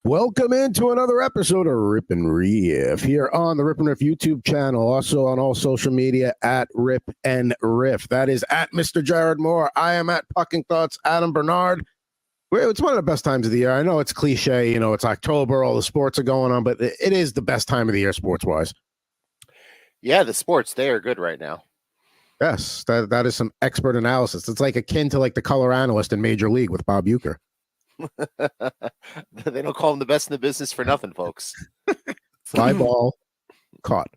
Welcome into another episode of Rip N Riff here on the Rip N Riff YouTube channel, also on all social media at Rip N Riff. That is at Mr. Jared Moore. I am at Pucking Thoughts, Adam Bernard. It's one of the best times of the year. I know it's cliche, it's October, all the sports are going on, but it is the best time of the year sports-wise. Yeah, the sports, they are good right now. Yes, that is some expert analysis. It's like akin to like the color analyst in Major League with Bob Uecker. They don't call him the best in the business for nothing, folks. Fly ball caught.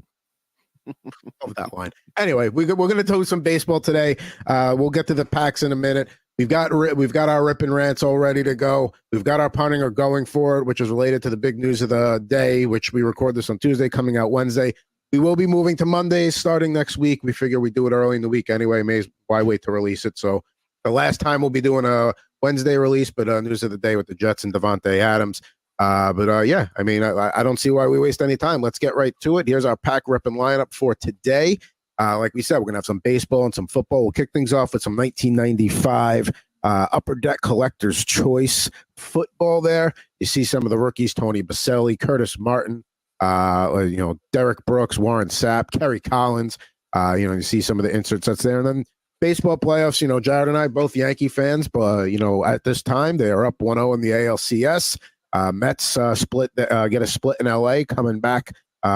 Of that line. Anyway, we're going to do some baseball today. We'll get to the packs in a minute. We've got our Rip and Rants all ready to go. We've got our punting or going for it, which is related to the big news of the day, which we record this on Tuesday, coming out Wednesday. We will be moving to Mondays starting next week. We figure we do it early in the week anyway. Why wait to release it? So the last time we'll be doing a Wednesday release, but news of the day with the Jets and Davante Adams. Yeah, I mean, I don't see why we waste any time. Let's get right to it. Here's our pack ripping lineup for today. Like we said, we're going to have some baseball and some football. We'll kick things off with some 1995 Upper Deck Collector's Choice football there. You see some of the rookies, Tony Baselli, Curtis Martin, Derek Brooks, Warren Sapp, Kerry Collins. You see some of the inserts that's there. And then baseball playoffs, Jared and I, both Yankee fans, but, at this time, they are up 1-0 in the ALCS. Mets get a split in LA, coming back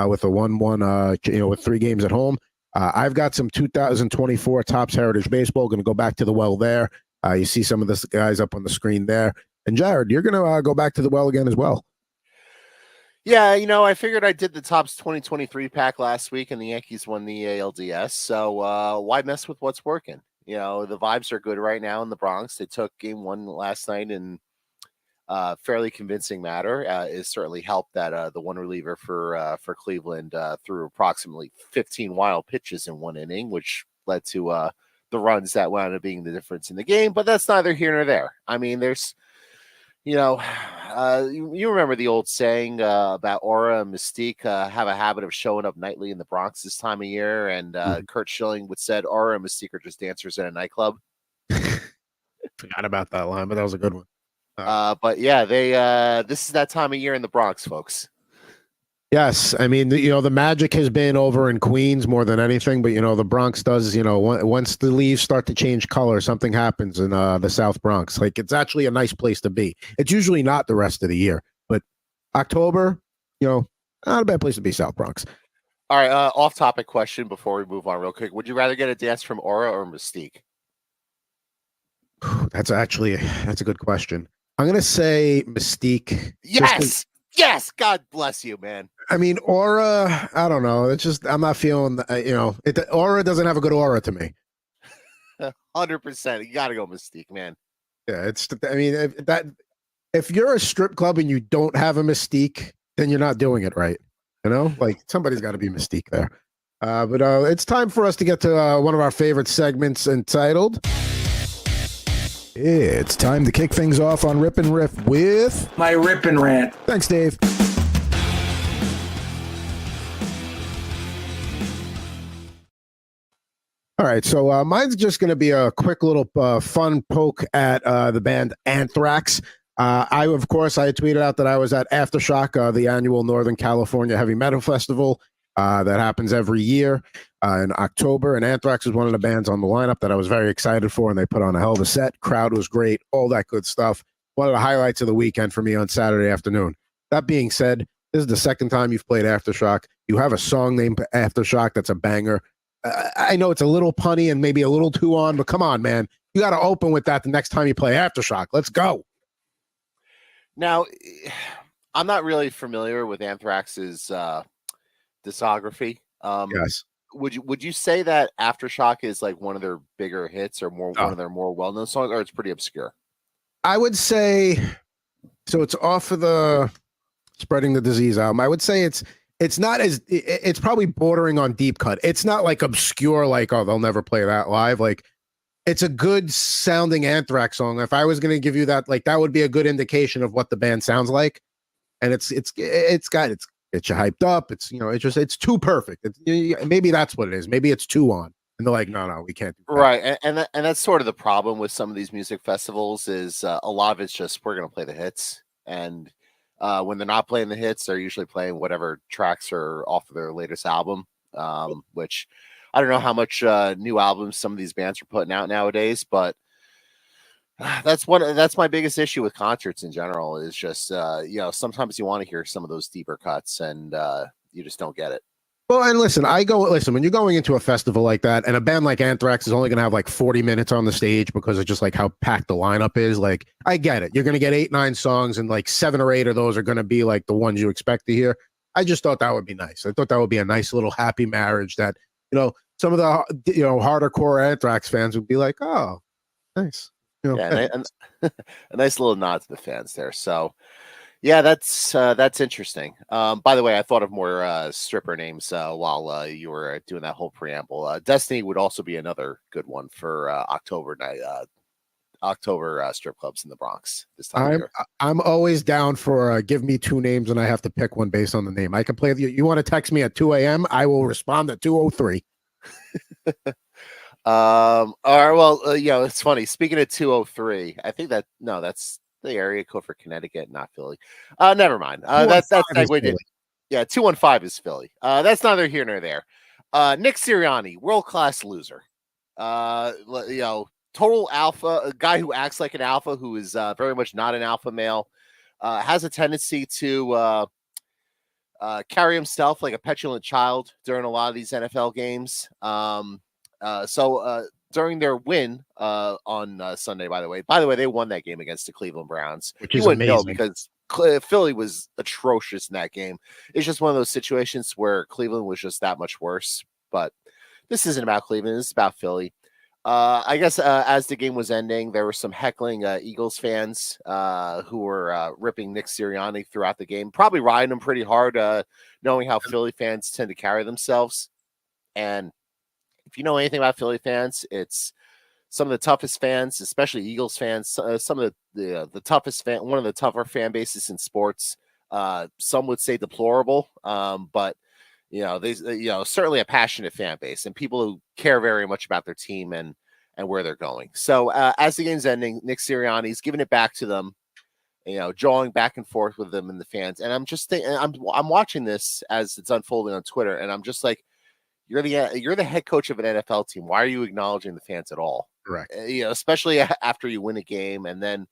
with a 1-1, with 3 games at home. I've got some 2024 Topps Heritage Baseball. Going to go back to the well there. You see some of the guys up on the screen there. And Jared, you're going to go back to the well again as well. Yeah, I figured I did the Topps 2023 pack last week, and the Yankees won the ALDS. So why mess with what's working? The vibes are good right now in the Bronx. They took Game 1 last night in fairly convincing manner. It certainly helped that the one reliever for Cleveland threw approximately 15 wild pitches in 1 inning, which led to the runs that wound up being the difference in the game. But that's neither here nor there. I mean, there's you remember the old saying about aura and mystique have a habit of showing up nightly in the Bronx this time of year, and Kurt Schilling would said aura and mystique are just dancers in a nightclub. Forgot about that line, but that was a good one. But yeah, this is that time of year in the Bronx, folks. Yes, I mean, the magic has been over in Queens more than anything, but the Bronx does, once the leaves start to change color, something happens in the South Bronx. Like, it's actually a nice place to be. It's usually not the rest of the year, but October, not a bad place to be, South Bronx. All right, off-topic question before we move on real quick. Would you rather get a dance from Aura or Mystique? That's a good question. I'm going to say Mystique. Yes, God bless you, man. I mean, Aura, I don't know. It's just, I'm not feeling, Aura doesn't have a good aura to me. 100%. You got to go Mystique, man. Yeah, if you're a strip club and you don't have a Mystique, then you're not doing it right. Like, somebody's got to be Mystique there. But it's time for us to get to one of our favorite segments entitled... It's time to kick things off on Rip and Riff with... my Rip and Rant. Thanks, Dave. All right, so mine's just going to be a quick little fun poke at the band Anthrax. I had tweeted out that I was at Aftershock, the annual Northern California Heavy Metal Festival that happens every year in October, and Anthrax is one of the bands on the lineup that I was very excited for, and they put on a hell of a set. Crowd was great, all that good stuff. One of the highlights of the weekend for me on Saturday afternoon. That being said, this is the second time you've played Aftershock. You have a song named Aftershock that's a banger. I know it's a little punny and maybe a little too on, but come on, man. You got to open with that the next time you play Aftershock. Let's go. Now, I'm not really familiar with Anthrax's discography. Yes. Would you say that Aftershock is like one of their bigger hits or one of their more well-known songs, or it's pretty obscure? I would say so. It's off of the Spreading the Disease album. I would say it's not as it's probably bordering on deep cut. It's not like obscure, like, oh, they'll never play that live. Like, it's a good sounding Anthrax song. If I was going to give you that, like, that would be a good indication of what the band sounds like. And it's gets you hyped up. It's too perfect. Maybe that's what it is. Maybe it's too on. And they're like, no, we can't do that. Right. And that's sort of the problem with some of these music festivals is a lot of it's just, we're going to play the hits. And When they're not playing the hits, they're usually playing whatever tracks are off of their latest album, which I don't know how much new albums some of these bands are putting out nowadays, but that's my biggest issue with concerts in general is just sometimes you want to hear some of those deeper cuts and you just don't get it. Well, and listen, when you're going into a festival like that, and a band like Anthrax is only going to have like 40 minutes on the stage because of just like how packed the lineup is. Like, I get it. You're going to get 8-9 songs, and like 7 or 8 of those are going to be like the ones you expect to hear. I just thought that would be nice. I thought that would be a nice little happy marriage that, some of the, harder core Anthrax fans would be like, oh, nice. Yeah, and a nice little nod to the fans there. So, yeah, that's interesting. By the way, I thought of more stripper names while you were doing that whole preamble. Destiny would also be another good one for October night, October strip clubs in the Bronx this time of year. I'm always down for give me 2 names and I have to pick one based on the name. I can play. You want to text me at 2 a.m. I will respond at 2:03. All right. Well, it's funny. Speaking of 203, I think that's the area code for Connecticut, not Philly. Never mind. That's segued. Yeah, 215 is Philly. That's neither here nor there. Nick Sirianni, world-class loser. Total alpha, a guy who acts like an alpha, who is very much not an alpha male, has a tendency to carry himself like a petulant child during a lot of these NFL games. So during their win on Sunday, by the way, they won that game against the Cleveland Browns. Which is amazing. Because Philly was atrocious in that game. It's just one of those situations where Cleveland was just that much worse. But this isn't about Cleveland. This is about Philly. I guess as the game was ending, there were some heckling Eagles fans who were ripping Nick Sirianni throughout the game, probably riding him pretty hard, knowing how Philly fans tend to carry themselves. And if you know anything about Philly fans, it's some of the toughest fans, especially Eagles fans, some of the toughest one of the tougher fan bases in sports. Some would say deplorable, but they certainly a passionate fan base and people who care very much about their team and where they're going. So as the game's ending, Nick Sirianni's giving it back to them, jawing back and forth with them and the fans. And I'm just thinking, I'm watching this as it's unfolding on Twitter, and I'm just like, you're the head coach of an NFL team. Why are you acknowledging the fans at all? Correct. Especially after you win a game, and then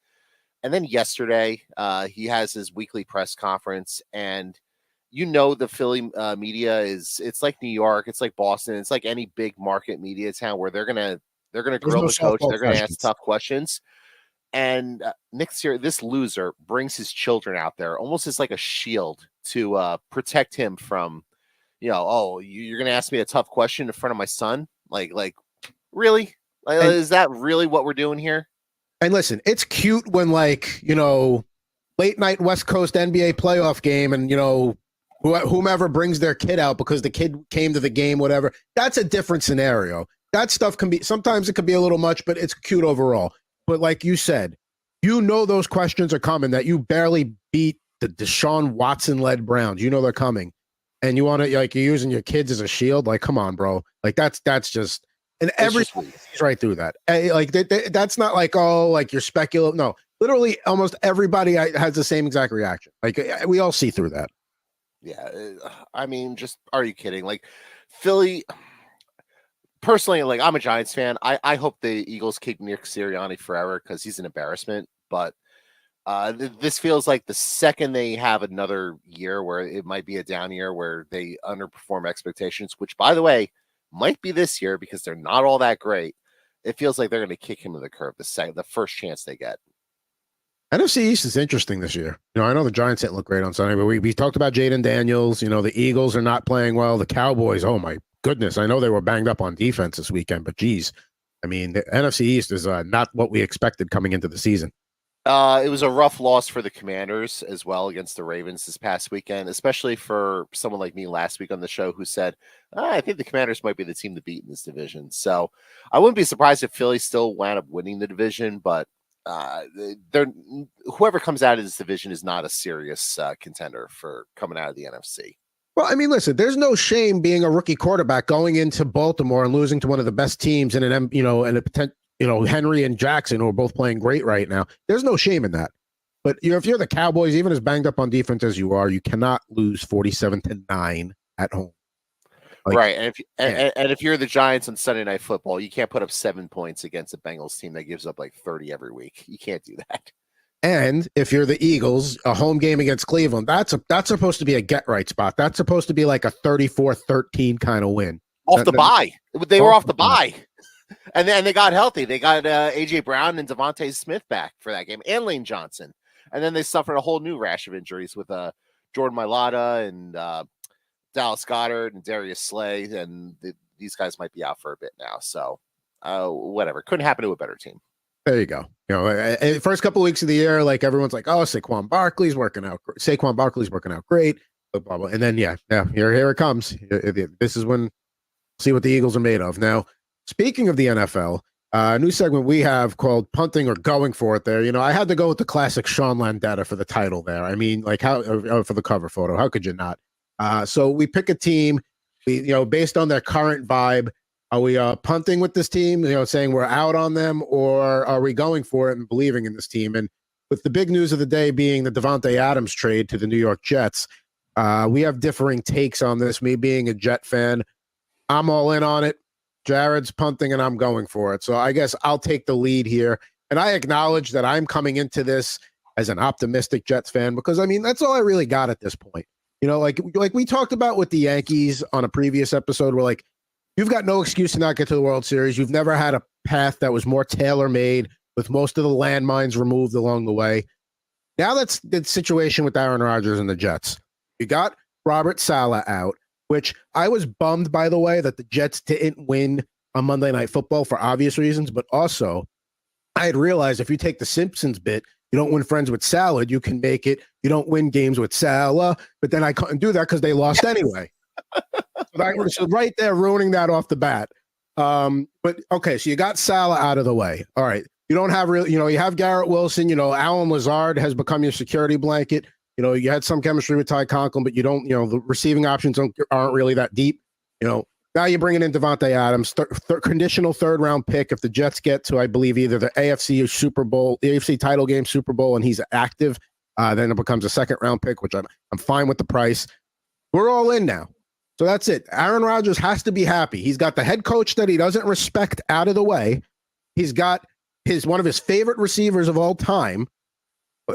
yesterday he has his weekly press conference, and the Philly media it's like New York, it's like Boston, it's like any big market media town where they're gonna grill the coach, they're gonna ask tough questions. And this loser brings his children out there almost as like a shield to protect him from. You're going to ask me a tough question in front of my son? Like, really? Is that really what we're doing here? And listen, it's cute when late night West Coast NBA playoff game and, whomever brings their kid out because the kid came to the game, whatever. That's a different scenario. That stuff sometimes it could be a little much, but it's cute overall. But like you said, those questions are coming, that you barely beat the Deshaun Watson-led Browns. They're coming. And you want to you're using your kids as a shield? Like, come on, bro. Like that's just, and everyone sees right through that. That's not like, you're speculative. No, literally almost everybody has the same exact reaction. Like we all see through that. Yeah. I mean, just, are you kidding? Like Philly, personally, like I'm a Giants fan. I hope the Eagles kick Nick Sirianni forever because he's an embarrassment. But this feels like the second they have another year where it might be a down year where they underperform expectations, which, by the way, might be this year because they're not all that great. It feels like they're going to kick him to the curb the first chance they get. NFC East is interesting this year. I know the Giants didn't look great on Sunday, but we talked about Jaden Daniels. The Eagles are not playing well. The Cowboys, oh my goodness. I know they were banged up on defense this weekend, but geez. I mean, the NFC East is not what we expected coming into the season. It was a rough loss for the Commanders as well against the Ravens this past weekend, especially for someone like me last week on the show who said, I think the Commanders might be the team to beat in this division. So I wouldn't be surprised if Philly still wound up winning the division, but whoever comes out of this division is not a serious contender for coming out of the NFC. Well, I mean, listen, there's no shame being a rookie quarterback going into Baltimore and losing to one of the best teams in and a potential. Henry and Jackson, who are both playing great right now. There's no shame in that. But if you're the Cowboys, even as banged up on defense as you are, you cannot lose 47-9 at home. Like, right. And if you're the Giants on Sunday Night Football, you can't put up 7 points against a Bengals team that gives up like 30 every week. You can't do that. And if you're the Eagles, a home game against Cleveland, that's supposed to be a get right spot. That's supposed to be like a 34-13 kind of win. Off the bye. They were off the bye. And then they got healthy. They got AJ Brown and Devontae Smith back for that game, and Lane Johnson. And then they suffered a whole new rash of injuries with Jordan Mailata and Dallas Goedert and Darius Slay, and these guys might be out for a bit now. So whatever. Couldn't happen to a better team. There you go. You know, first couple of weeks of the year, like everyone's like, "Oh, Saquon Barkley's working out. Saquon Barkley's working out great." Blah, blah, blah. And then yeah, here it comes. This is when see what the Eagles are made of. Now, speaking of the NFL, a new segment we have called "Punting or Going for It." There, you know, I had to go with the classic Sean Landeta for the title. There, I mean, like how for the cover photo. How could you not? So we pick a team, based on their current vibe. Are we punting with this team, saying we're out on them, or are we going for it and believing in this team? And with the big news of the day being the Davante Adams trade to the New York Jets, we have differing takes on this. Me being a Jet fan, I'm all in on it. Jared's punting and I'm going for it. So I guess I'll take the lead here. And I acknowledge that I'm coming into this as an optimistic Jets fan because, I mean, that's all I really got at this point. Like we talked about with the Yankees on a previous episode, we're like, you've got no excuse to not get to the World Series. You've never had a path that was more tailor-made with most of the landmines removed along the way. Now that's the situation with Aaron Rodgers and the Jets. You got Robert Saleh out, which I was bummed, by the way, that the Jets didn't win on Monday Night Football for obvious reasons, but also I had realized if you take the Simpsons bit, you don't win friends with salad, you can make it. You don't win games with Saleh, but then I couldn't do that because they lost anyway. So right there, ruining that off the bat. But okay, so you got Saleh out of the way. All right, you don't have real, you have Garrett Wilson. Alan Lazard has become your security blanket. You had some chemistry with Ty Conklin, but you don't. The receiving options aren't really that deep. Now you're bringing in Davante Adams, conditional third-round pick. If the Jets get to, I believe, either the AFC Super Bowl, the AFC title game, Super Bowl, and he's active, then it becomes a second-round pick, which I'm fine with the price. We're all in now. So that's it. Aaron Rodgers has to be happy. He's got the head coach that he doesn't respect out of the way. He's got one of his favorite receivers of all time.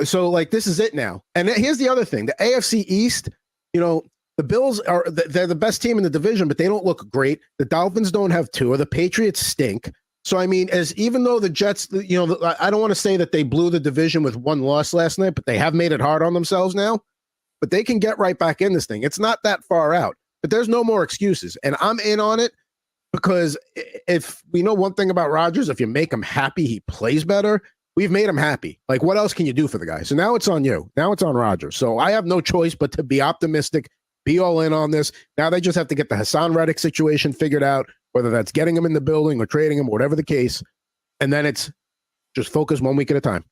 So, this is it now. And here's the other thing. The AFC East, the Bills they're the best team in the division, but they don't look great. The Dolphins don't have Tua. The Patriots stink. So, I mean, even though the Jets, I don't want to say that they blew the division with one loss last night, but they have made it hard on themselves now. But they can get right back in this thing. It's not that far out. But there's no more excuses. And I'm in on it because if we know one thing about Rodgers, if you make him happy, he plays better. We've made him happy. What else can you do for the guy? So now it's on you. Now it's on Rodgers. So I have no choice but to be optimistic, be all in on this. Now they just have to get the Hassan Reddick situation figured out, whether that's getting him in the building or trading him, whatever the case. And then it's just focus 1 week at a time.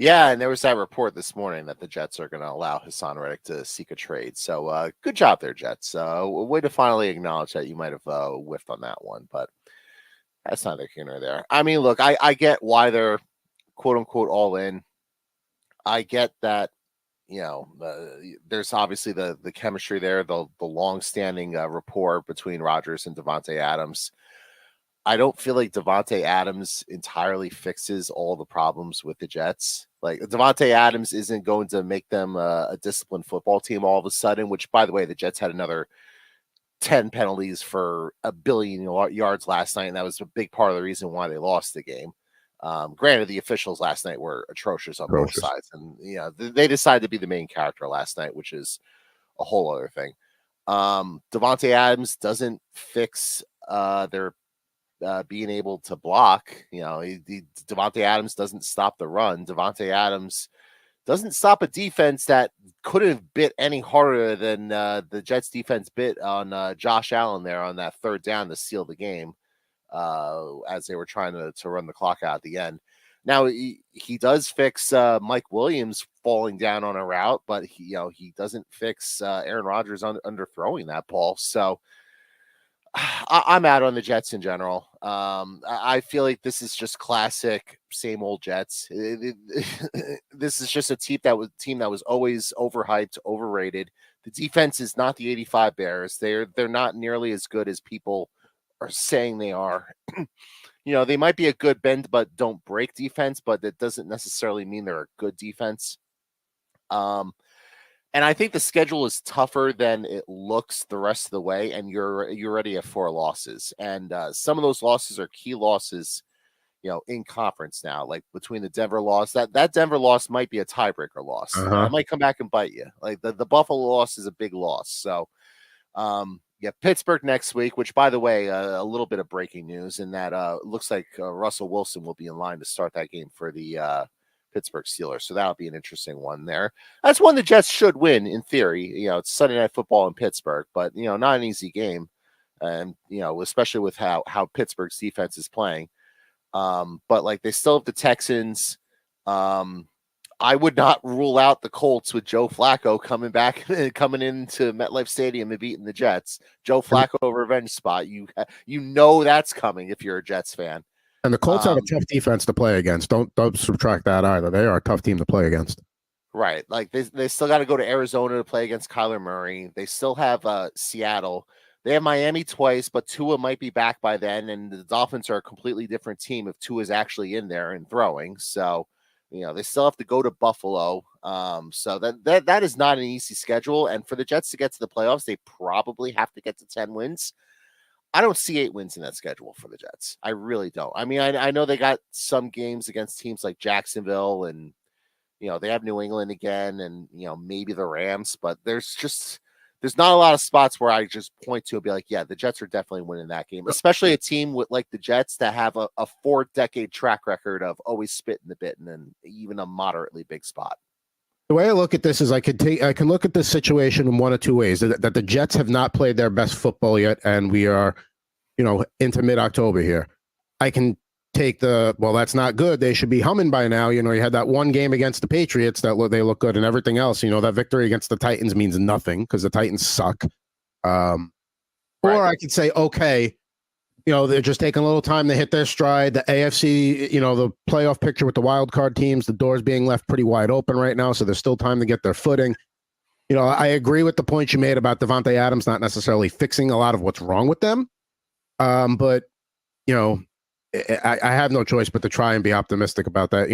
Yeah, and there was that report this morning that the Jets are going to allow Hassan Reddick to seek a trade. So good job there, Jets. Way to finally acknowledge that you might have whiffed on that one, but that's neither here nor there. I mean, look, I get why they're quote-unquote all in. I get that, there's obviously the chemistry there, the long-standing rapport between Rodgers and Davante Adams. I don't feel like Davante Adams entirely fixes all the problems with the Jets. Davante Adams isn't going to make them a disciplined football team all of a sudden, which, by the way, the Jets had another 10 penalties for 1 billion yards last night, and that was a big part of the reason why they lost the game. Granted, the officials last night were atrocious on both sides, and they decided to be the main character last night, which is a whole other thing. Davante Adams doesn't fix their being able to block. Davante Adams doesn't stop the run. Davante Adams doesn't stop a defense that couldn't have bit any harder than the Jets defense bit on Josh Allen there on that third down to seal the game as they were trying to run the clock out at the end. Now he does fix Mike Williams falling down on a route, but he doesn't fix Aaron Rodgers underthrowing that ball. So I'm out on the Jets in general. I feel like this is just classic, same old Jets. This is just a team that was always overhyped, overrated. The defense is not the '85 Bears. They're not nearly as good as people are saying they are. They might be a good bend but don't break defense, but that doesn't necessarily mean they're a good defense. And I think the schedule is tougher than it looks the rest of the way, and you're already at 4 losses. And some of those losses are key losses, in conference now, like between the Denver loss. That Denver loss might be a tiebreaker loss. It might come back and bite you. Like the Buffalo loss is a big loss. So, Pittsburgh next week, which, by the way, a little bit of breaking news in that looks like Russell Wilson will be in line to start that game for the Pittsburgh Steelers. So that'll be an interesting one there. That's one the Jets should win in theory. It's Sunday Night Football in Pittsburgh, but not an easy game. And especially with how Pittsburgh's defense is playing. But like they still have the Texans. I would not rule out the Colts with Joe Flacco coming into MetLife Stadium and beating the Jets. Joe Flacco revenge spot. That's coming if you're a Jets fan. And the Colts have a tough defense to play against. Don't subtract that either. They are a tough team to play against. Right. Like they still got to go to Arizona to play against Kyler Murray. They still have Seattle. They have Miami twice, but Tua might be back by then. And the Dolphins are a completely different team if Tua is actually in there and throwing. So, they still have to go to Buffalo. So that is not an easy schedule. And for the Jets to get to the playoffs, they probably have to get to 10 wins. I don't see 8 wins in that schedule for the Jets. I really don't. I mean, I know they got some games against teams like Jacksonville and, they have New England again and, maybe the Rams, but there's not a lot of spots where I just point to and be like, yeah, the Jets are definitely winning that game, especially a team with like the Jets that have a 4-decade track record of always spitting the bit and then even a moderately big spot. The way I look at this is I can look at this situation in one of two ways, that the Jets have not played their best football yet, and we are, into mid-October here. I can take that's not good. They should be humming by now. You had that one game against the Patriots that they look good, and everything else, that victory against the Titans means nothing because the Titans suck. Or I could say, okay, they're just taking a little time to hit their stride. The AFC, the playoff picture with the wild card teams, the doors being left pretty wide open right now. So there's still time to get their footing. I agree with the point you made about Davante Adams not necessarily fixing a lot of what's wrong with them. But, I have no choice but to try and be optimistic about that.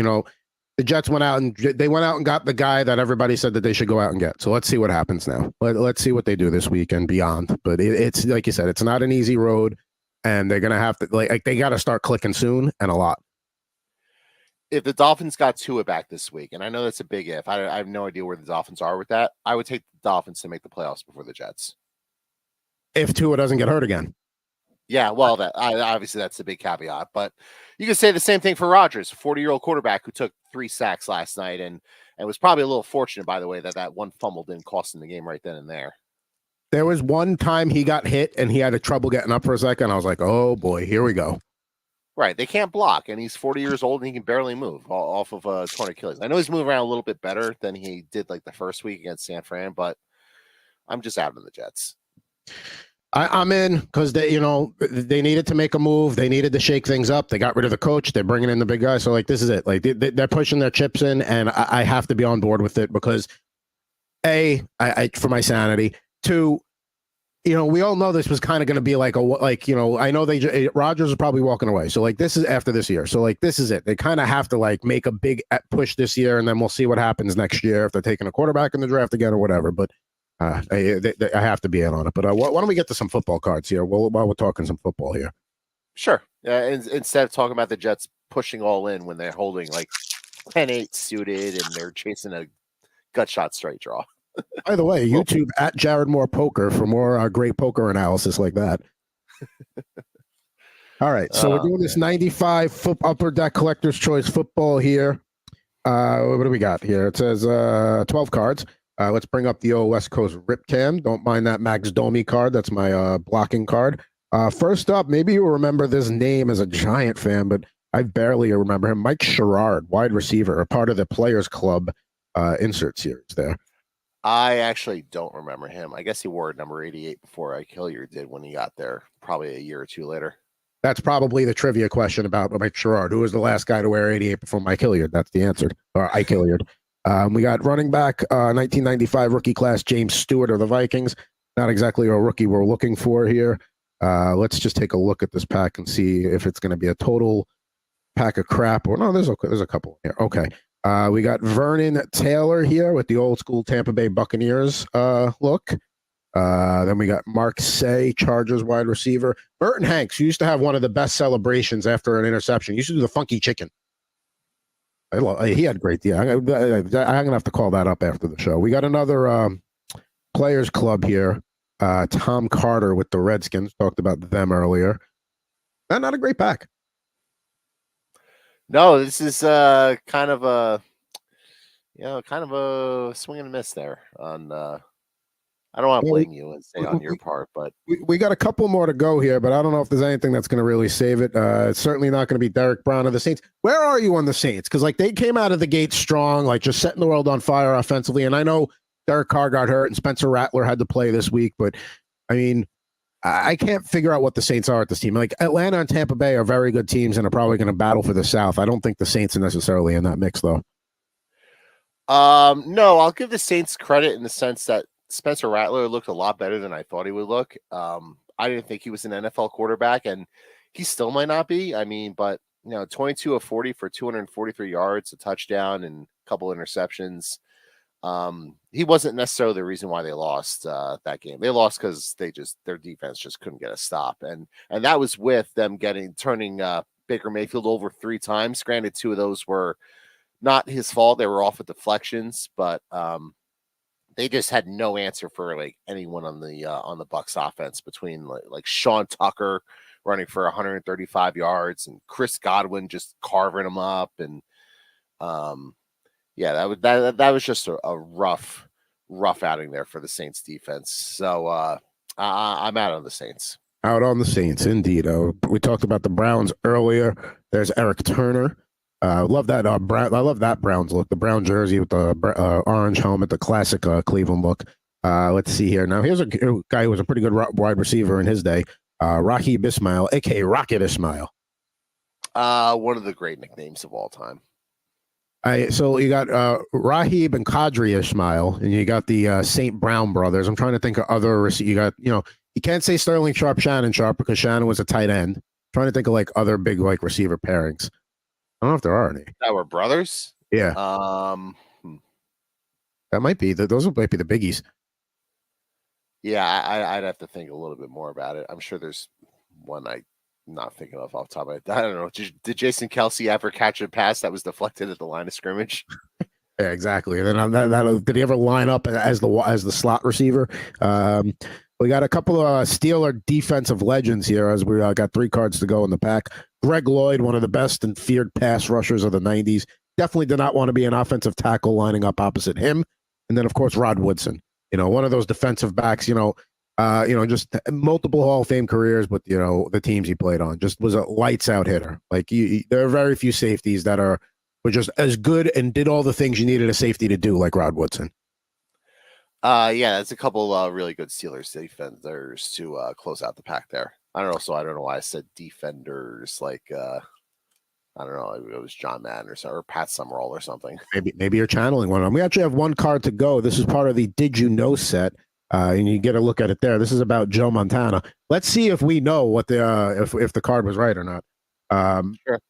The Jets went out and got the guy that everybody said that they should go out and get. So let's see what happens now. Let's see what they do this week and beyond. But it's like you said, it's not an easy road. And they're going to have to, they got to start clicking soon and a lot. If the Dolphins got Tua back this week, and I know that's a big if, I have no idea where the Dolphins are with that. I would take the Dolphins to make the playoffs before the Jets. If Tua doesn't get hurt again. Yeah, well, obviously that's the big caveat. But you could say the same thing for Rodgers, a 40-year-old quarterback who took 3 sacks last night and was probably a little fortunate, by the way, that one fumble didn't cost him the game right then and there. There was one time he got hit and he had trouble getting up for a second. I was like, oh boy, here we go. Right. They can't block, and he's 40 years old and he can barely move off of torn Achilles. I know he's moving around a little bit better than he did like the first week against San Fran, but I'm just out on the Jets. I'm in because they needed to make a move. They needed to shake things up. They got rid of the coach. They're bringing in the big guy. So this is it. Like they're pushing their chips in, and I have to be on board with it because I for my sanity. 2, we all know this was kind of going to be I know Rodgers is probably walking away. So this is after this year. So this is it. They kind of have to make a big push this year, and then we'll see what happens next year if they're taking a quarterback in the draft again or whatever. But I have to be in on it. But why don't we get to some football cards here while we're talking some football here? Sure. Instead of talking about the Jets pushing all in when they're holding 10-8 suited and they're chasing a gut shot straight draw. By the way, YouTube at Jared Moore Poker for more great poker analysis like that. All right, so we're doing this 95 Upper Deck Collector's Choice football here. What do we got here? It says 12 cards. Let's bring up the old West Coast Rip Cam. Don't mind that Max Domi card. That's my blocking card. First up, maybe you remember this name as a Giant fan, but I barely remember him. Mike Sherrard, wide receiver, a part of the Players Club insert series there. I actually don't remember him. I guess he wore number 88 before Ike Hilliard did when he got there, probably a year or two later. That's probably the trivia question about Mike Sherrard. Who was the last guy to wear 88 before Mike Hilliard? That's the answer. Or Ike Hilliard. We got running back 1995 rookie class James Stewart of the Vikings. Not exactly a rookie we're looking for here. Let's just take a look at this pack and see if it's going to be a total pack of crap or no. There's a couple here. Okay. We got Vernon Taylor here with the old school Tampa Bay Buccaneers look. Then we got Mark Say, Chargers wide receiver. Burton Hanks used to have one of the best celebrations after an interception. He used to do the funky chicken. He had great. Yeah, I'm gonna have to call that up after the show. We got another players club here. Tom Carter with the Redskins. Talked about them earlier. Not a great pack. No, this is kind of a swing and a miss there on I don't want to blame you and say on your part, but we got a couple more to go here, but I don't know if there's anything that's going to really save it. It's certainly not going to be Derek Brown of the Saints. Where are you on the Saints? Because like they came out of the gate strong, like just setting the world on fire offensively. And I know Derek Carr got hurt and Spencer Rattler had to play this week, but I mean, I can't figure out what the Saints are at this team. Like Atlanta and Tampa Bay are very good teams and are probably going to battle for the South. I don't think the Saints are necessarily in that mix, though. No, I'll give the Saints credit in the sense that Spencer Rattler looked a lot better than I thought he would look. I didn't think he was an NFL quarterback, and he still might not be. I mean, but 22 of 40 for 243 yards, a touchdown, and a couple interceptions. He wasn't necessarily the reason why they lost that game. They lost because their defense just couldn't get a stop, and that was with them turning Baker Mayfield over 3 times. Granted, 2 of those were not his fault; they were off with deflections, but they just had no answer for like anyone on the Bucs offense between like Sean Tucker running for 135 yards and Chris Godwin just carving them up, and yeah, that was just a rough outing there for the Saints defense. So I'm out on the Saints. Out on the Saints, indeed. We talked about the Browns earlier. There's Eric Turner. Love that I love that Browns look. The brown jersey with the orange helmet, the classic Cleveland look. Let's see here. Now here's a guy who was a pretty good wide receiver in his day. Raheem Ismail, aka Rocket Ismail. One of the great nicknames of all time. So you got Rahib and Kadri Ismail, and you got the St. Brown brothers. I'm trying to think of other. You got, you can't say Sterling Sharp, Shannon Sharp because Shannon was a tight end. I'm trying to think of like other big like receiver pairings. I don't know if there are any that were brothers. Yeah, that might be those might be the biggies. Yeah, I'd have to think a little bit more about it. I'm sure there's one I'm not thinking of off the top of my head. I don't know. Did Jason Kelsey ever catch a pass that was deflected at the line of scrimmage? Yeah, exactly. And then did he ever line up as the slot receiver? We got a couple of Steeler defensive legends here as we got 3 cards to go in the pack. Greg Lloyd, one of the best and feared pass rushers of the 90s. Definitely did not want to be an offensive tackle lining up opposite him. And then, of course, Rod Woodson, one of those defensive backs, just multiple Hall of Fame careers, but, the teams he played on just was a lights out hitter. Like there are very few safeties that were just as good and did all the things you needed a safety to do, like Rod Woodson. Yeah, that's a couple really good Steelers defenders to close out the pack there. I don't know why I said defenders. Like I don't know, it was John Madden or Pat Summerall or something. Maybe you're channeling one of them. We actually have one card to go. This is part of the Did You Know set, and you get a look at it there. This is about Joe Montana. Let's see if we know what the if the card was right or not. Sure.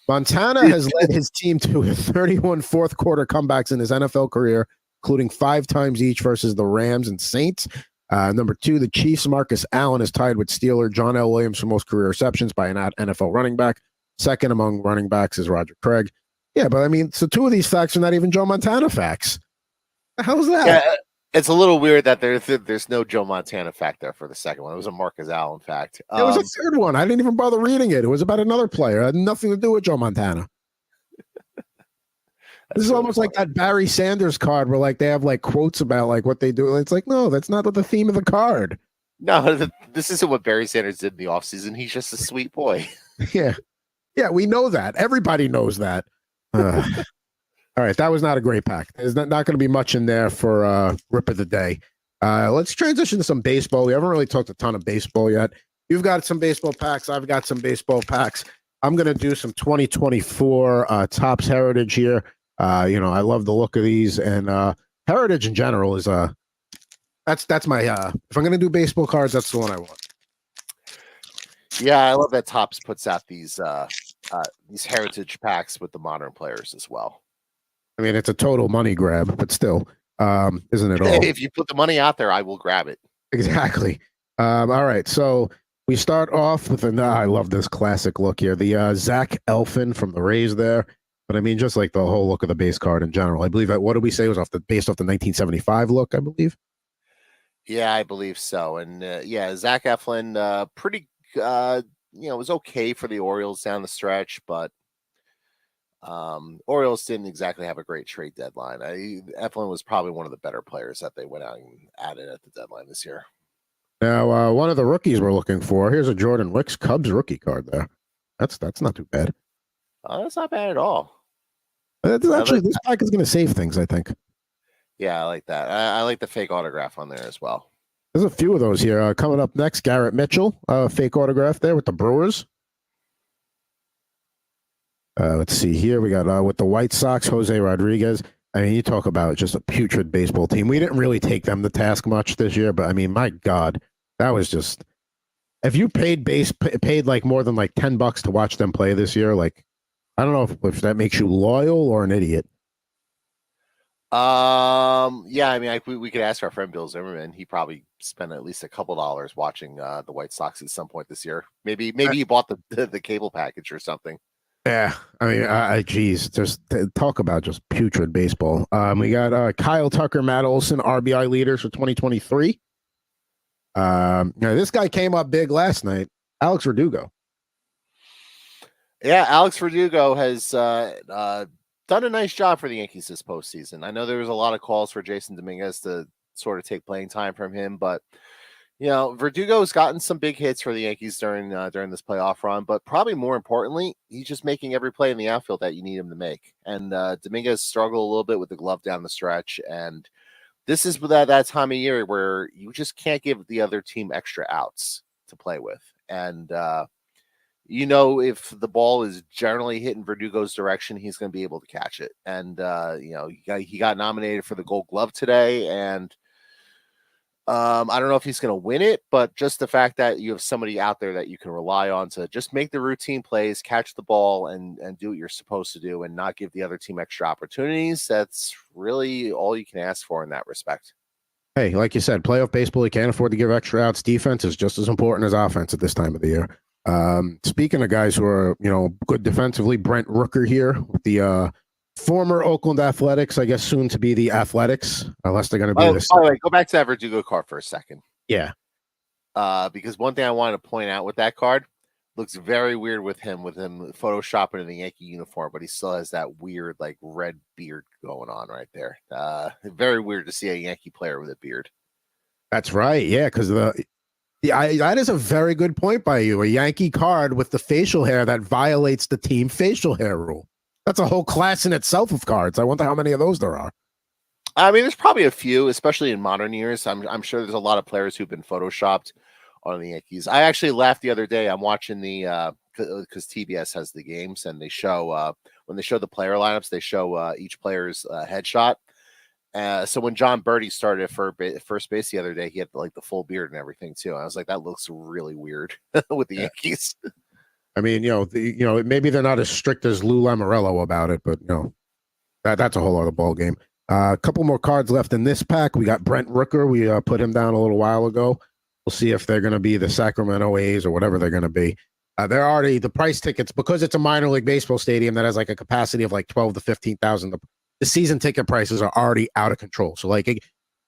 Montana has led his team to 31 fourth quarter comebacks in his NFL career, including 5 times each versus the Rams and Saints. Number 2, the Chiefs' Marcus Allen is tied with Steeler John L. Williams for most career receptions by an NFL running back. Second among running backs is Roger Craig. Yeah, but I mean, so 2 of these facts are not even Joe Montana facts. How's that? Yeah, it's a little weird that there's no Joe Montana fact there for the second one. It was a Marcus Allen fact. It was a third one. I didn't even bother reading it. It was about another player. It had nothing to do with Joe Montana. This is really almost funny. Like that Barry Sanders card where like they have like quotes about like what they do. It's like, no, that's not what the theme of the card. No, this isn't what Barry Sanders did in the offseason. He's just a sweet boy. Yeah. Yeah, we know that. Everybody knows that. All right, that was not a great pack. There's not going to be much in there for Rip of the Day. Let's transition to some baseball. We haven't really talked a ton of baseball yet. You've got some baseball packs. I've got some baseball packs. I'm going to do some 2024 Topps Heritage here. I love the look of these, and Heritage in general is that's my if I'm going to do baseball cards, that's the one I want. Yeah, I love that Topps puts out these heritage packs with the modern players as well. I mean, it's a total money grab, but still, isn't it all? If you put the money out there, I will grab it. Exactly. All right, so we start off with I love this classic look here. The Zach Eflin from the Rays there. But I mean, just like the whole look of the base card in general. I believe that, what did we say, was based off the 1975 look, I believe? Yeah, I believe so. And Zach Eflin, pretty, was okay for the Orioles down the stretch, but Orioles didn't exactly have a great trade deadline. Eflin was probably one of the better players that they went out and added at the deadline this year. Now, one of the rookies we're looking for, here's a Jordan Wicks Cubs rookie card there. That's not too bad. That's not bad at all. Actually, this pack is going to save things, I think. Yeah, I like that. I like the fake autograph on there as well. There's a few of those here. Coming up next, Garrett Mitchell, fake autograph there with the Brewers. Let's see here. We got with the White Sox, Jose Rodriguez. I mean, you talk about just a putrid baseball team. We didn't really take them to task much this year, but I mean, my God, that was just. If you paid like more than like $10 to watch them play this year, like, I don't know if that makes you loyal or an idiot. Yeah, I mean, we could ask our friend Bill Zimmerman. He probably spent at least a couple dollars watching the White Sox at some point this year. Maybe he bought the cable package or something. Yeah, I mean, geez, just talk about just putrid baseball. We got Kyle Tucker, Matt Olson, RBI leaders for 2023. This guy came up big last night. Alex Verdugo. Yeah, Alex Verdugo has done a nice job for the Yankees this postseason. I know there was a lot of calls for Jason Dominguez to sort of take playing time from him, but Verdugo's gotten some big hits for the Yankees during this playoff run. But probably more importantly, he's just making every play in the outfield that you need him to make. And Dominguez struggled a little bit with the glove down the stretch, and this is that time of year where you just can't give the other team extra outs to play with. And if the ball is generally hitting Verdugo's direction, he's going to be able to catch it. And, he got nominated for the Gold Glove today. And I don't know if he's going to win it, but just the fact that you have somebody out there that you can rely on to just make the routine plays, catch the ball, and do what you're supposed to do and not give the other team extra opportunities, that's really all you can ask for in that respect. Hey, like you said, playoff baseball, you can't afford to give extra outs. Defense is just as important as offense at this time of the year. Speaking of guys who are, good defensively, Brent Rooker here with the former Oakland Athletics, I guess soon to be the Athletics, unless they're going to be this. By the way, go back to that Verdugo card for a second. Yeah. Because one thing I wanted to point out with that card, looks very weird with him photoshopping in the Yankee uniform, but he still has that weird like red beard going on right there. Very weird to see a Yankee player with a beard. That's right. Yeah, because that is a very good point by you. A Yankee card with the facial hair that violates the team facial hair rule. That's a whole class in itself of cards. I wonder how many of those there are. I mean, there's probably a few, especially in modern years. I'm sure there's a lot of players who've been photoshopped on the Yankees. I actually laughed the other day. I'm watching because TBS has the games, and they show when they show the player lineups, they show each player's headshot. So when John Birdie started at first base the other day, he had like the full beard and everything too. I was like, that looks really weird with the Yankees. I mean, maybe they're not as strict as Lou Lamoriello about it, but that's a whole other ball game. A couple more cards left in this pack. We got Brent Rooker. We put him down a little while ago. We'll see if they're going to be the Sacramento A's or whatever they're going to be. They're already the price tickets, because it's a minor league baseball stadium that has like a capacity of like 12 to 15,000. The season ticket prices are already out of control. So like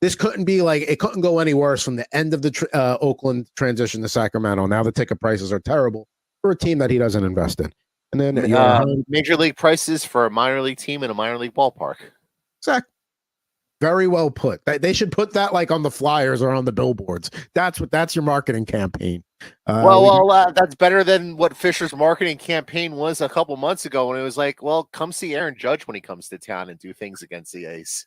this couldn't go any worse from the end of the Oakland transition to Sacramento. Now the ticket prices are terrible for a team that he doesn't invest in. And then major league prices for a minor league team in a minor league ballpark. Exactly. Very well put. They should put that like on the flyers or on the billboards. That's your marketing campaign. That's better than what Fisher's marketing campaign was a couple months ago when it was like, well, come see Aaron Judge when he comes to town and do things against the Ace.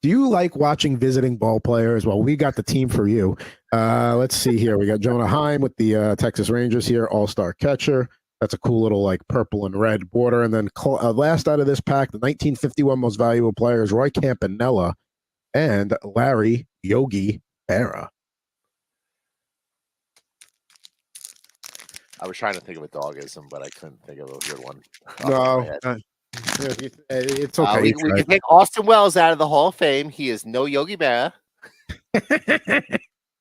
Do you like watching visiting ball players? Well, we got the team for you. Let's see here. We got Jonah Heim with the Texas Rangers here, all-star catcher. That's a cool little like purple and red border. And then last out of this pack, the 1951 most valuable players, Roy Campanella and Larry Yogi Berra. I was trying to think of a dogism, but I couldn't think of a good one. No, it's okay. We can take Austin Wells out of the Hall of Fame. He is no Yogi Berra.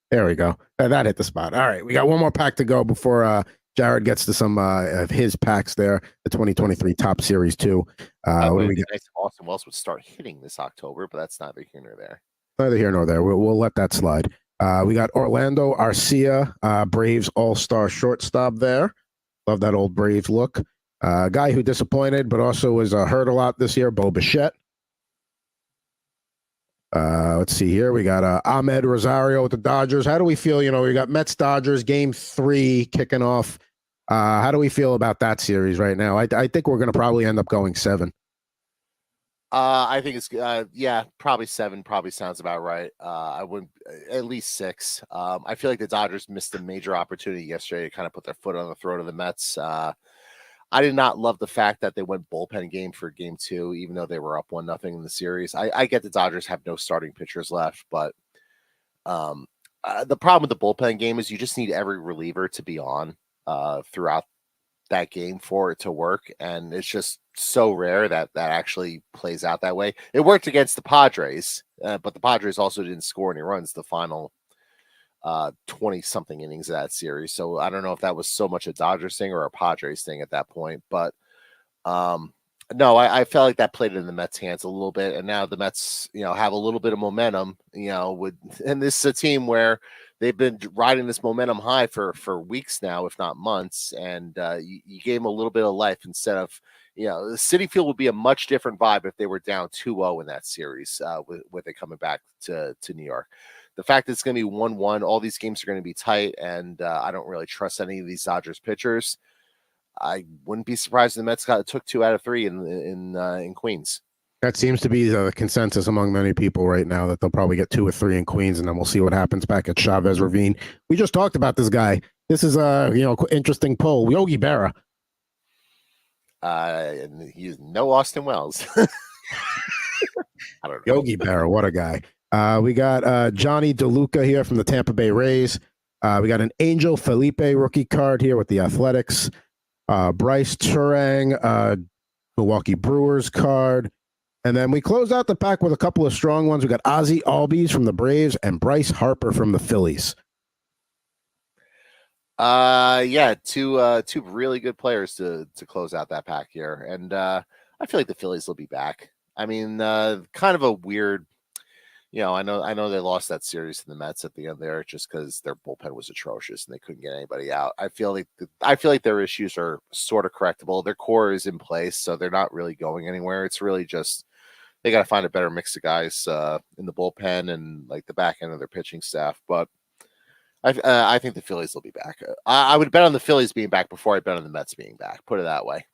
There we go. That hit the spot. All right, we got one more pack to go before Jared gets to some of his packs there. The 2023 Top Series 2. What do we get? Nice Austin Wells would start hitting this October, but that's neither here nor there. Neither here nor there. We'll let that slide. We got Orlando Arcia, Braves All-Star shortstop there. Love that old Braves look. Guy who disappointed, but also was hurt a lot this year, Bo Bichette. Let's see here. We got Ahmed Rosario with the Dodgers. How do we feel? You know, we got Mets Dodgers game 3 kicking off. How do we feel about that series right now? I think we're going to probably end up going 7. I think it's probably 7 probably sounds about right. I wouldn't at least 6. I feel like the Dodgers missed a major opportunity yesterday to kind of put their foot on the throat of the Mets. I did not love the fact that they went bullpen game for game 2, even though they were up 1-0 in the series. I get the Dodgers have no starting pitchers left, but the problem with the bullpen game is you just need every reliever to be on throughout that game for it to work, and it's just so rare that actually plays out that way. It worked against the Padres, but the Padres also didn't score any runs the final 20-something innings of that series. So I don't know if that was so much a Dodgers thing or a Padres thing at that point, but no, I felt like that played in the Mets' hands a little bit, and now the Mets, have a little bit of momentum, and this is a team where they've been riding this momentum high for weeks now, if not months, and you gave them a little bit of life instead of, the Citi Field would be a much different vibe if they were down 2-0 in that series with it coming back to New York. The fact that it's going to be 1-1, all these games are going to be tight, and I don't really trust any of these Dodgers pitchers. I wouldn't be surprised if the Mets took 2 out of 3 in Queens. That seems to be the consensus among many people right now, that they'll probably get 2 or 3 in Queens, and then we'll see what happens back at Chavez Ravine. We just talked about this guy. This is a interesting poll. Yogi Berra. And he's no Austin Wells. I don't know. Yogi Berra, what a guy. We got Johnny DeLuca here from the Tampa Bay Rays. We got an Angel Felipe rookie card here with the Athletics. Bryce Turang, Milwaukee Brewers card. And then we closed out the pack with a couple of strong ones. We got Ozzie Albies from the Braves and Bryce Harper from the Phillies. Two really good players to close out that pack here. And I feel like the Phillies will be back. I mean, kind of a weird, I know they lost that series to the Mets at the end there just because their bullpen was atrocious and they couldn't get anybody out. I feel like their issues are sort of correctable. Their core is in place, so they're not really going anywhere. It's really just they got to find a better mix of guys in the bullpen and like the back end of their pitching staff. But I think the Phillies will be back. I would bet on the Phillies being back before I bet on the Mets being back. Put it that way.